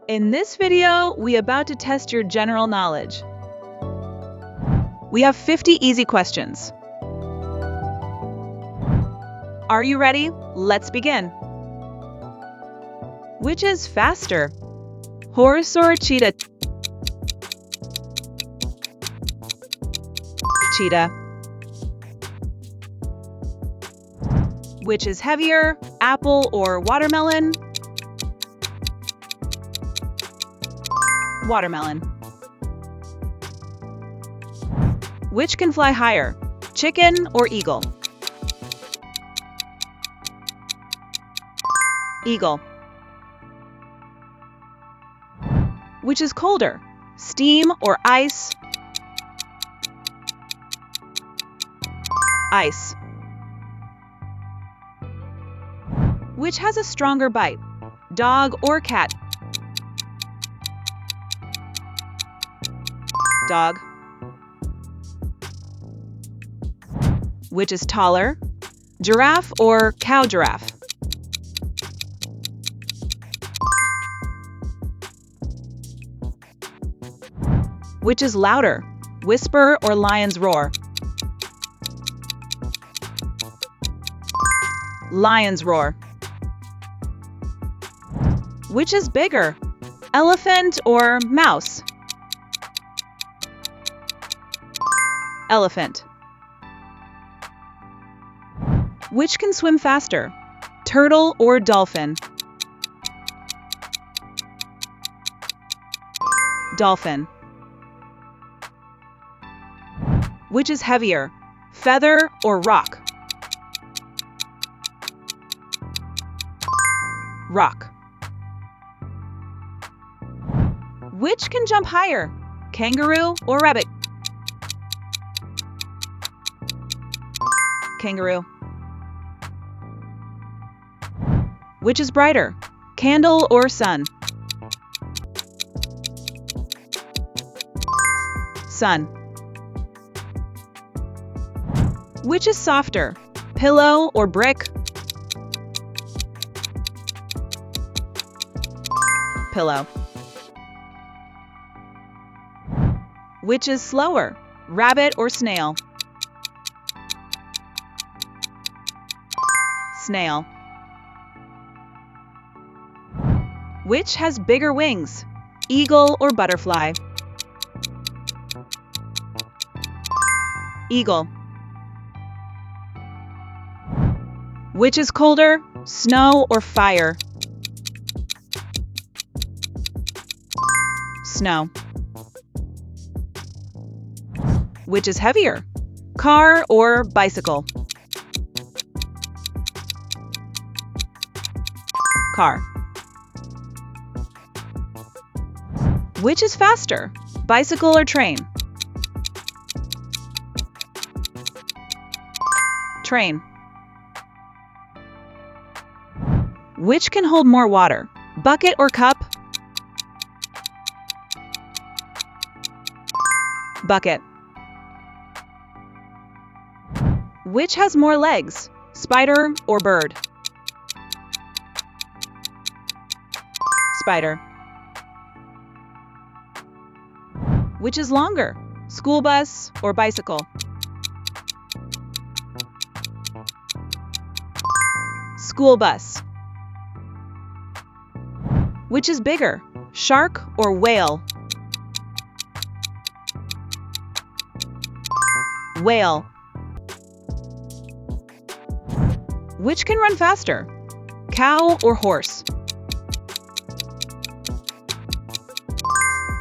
In this video, we about to test your general knowledge. We have 50 easy questions. Are you ready? Let's begin. Which is faster? Horse or cheetah? Cheetah. Which is heavier? Apple or watermelon? Watermelon. Which can fly higher? Chicken or eagle? Eagle. Which is colder? Steam or ice? Ice. Which has a stronger bite? Dog or cat? Dog. Which is taller? Giraffe or cow giraffe? Which is louder? Whisper or lion's roar? Lion's roar. Which is bigger? Elephant or mouse? Elephant. Which can swim faster? Turtle or dolphin? Dolphin. Which is heavier? Feather or rock? Rock. Which can jump higher? Kangaroo or rabbit? Kangaroo. Which is brighter? Candle or sun? Sun. Which is softer? Pillow or brick? Pillow. Which is slower? Rabbit or snail? Snail. Which has bigger wings? Eagle or butterfly? Eagle. Which is colder? Snow or fire? Snow. Which is heavier? Car or bicycle? Car. Which is faster? Bicycle or train? Train. Which can hold more water? Bucket or cup? Bucket. Which has more legs? Spider or bird? Spider. Which is longer? School bus or bicycle? School bus. Which is bigger? Shark or whale? Whale. Which can run faster? Cow or horse?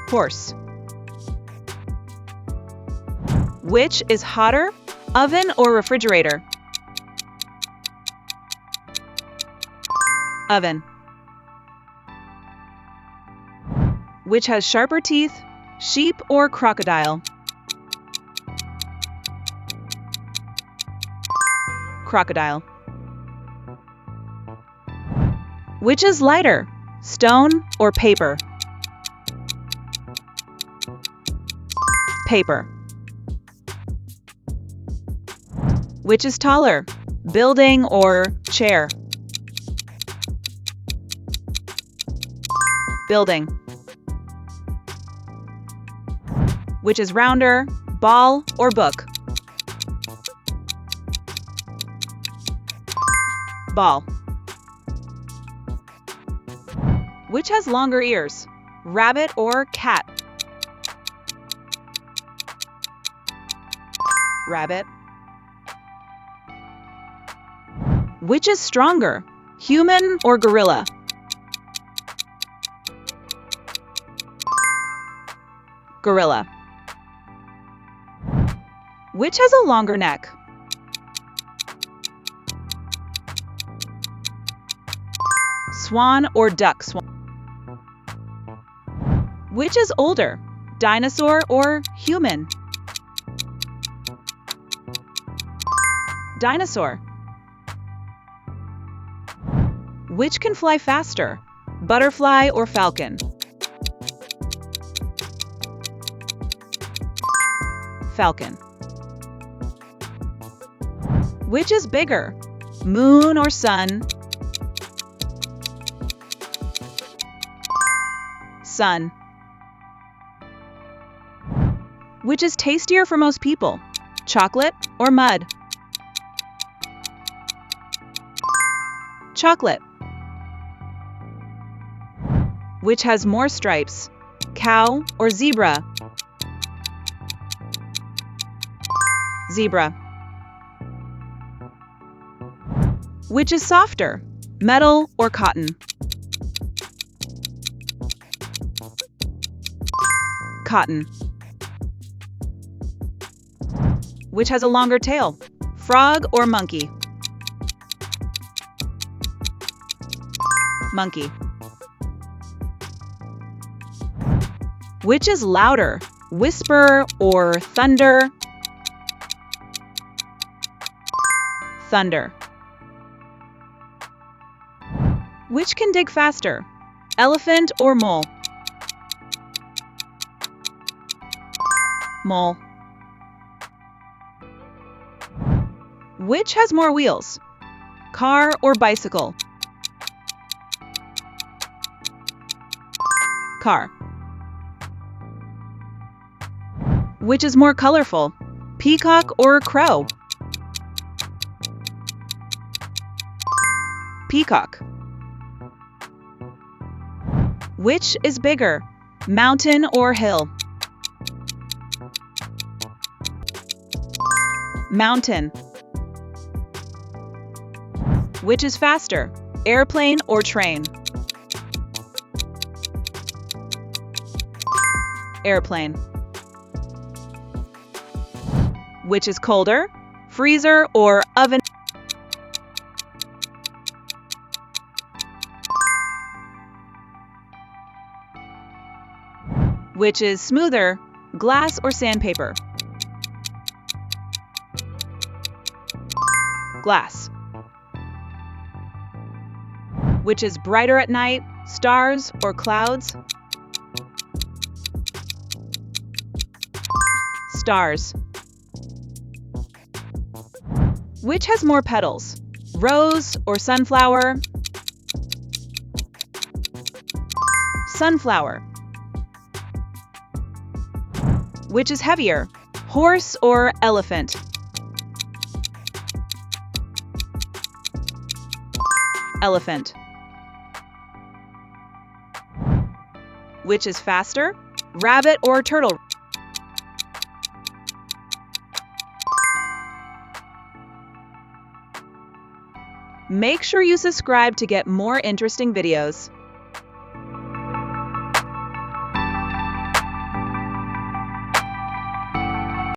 Horse. Which is hotter? Oven or refrigerator? Oven. Which has sharper teeth? Sheep or crocodile? Crocodile. Which is lighter? Stone or paper? Paper. Which is taller? Building or chair? Building. Which is rounder, ball or book? Ball. Which has longer ears? Rabbit or cat? Rabbit. Which is stronger? Human or gorilla? Gorilla. Which has a longer neck? Swan or duck swan? Which is older? Dinosaur or human? Dinosaur. Which can fly faster? Butterfly or falcon? Falcon. Which is bigger? Moon or sun? Sun. Which is tastier for most people? Chocolate or mud? Chocolate. Which has more stripes? Cow or zebra? Zebra. Which is softer? Metal or cotton? Cotton. Which has a longer tail? Frog or monkey? Monkey. Which is louder? Whisper or thunder? Thunder. Which can dig faster? Elephant or mole? Mole. Which has more wheels? Car or bicycle? Car. Which is more colorful? Peacock or crow? Peacock. Which is bigger? Mountain or hill? Mountain. Which is faster? Airplane or train? Airplane. Which is colder? Freezer or oven? Which is smoother? Glass or sandpaper? Glass. Which is brighter at night? Stars or clouds? Stars. Which has more petals? Rose or sunflower? Sunflower. Which is heavier? Horse or elephant? Elephant. Which is faster? Rabbit or turtle? Make sure you subscribe to get more interesting videos.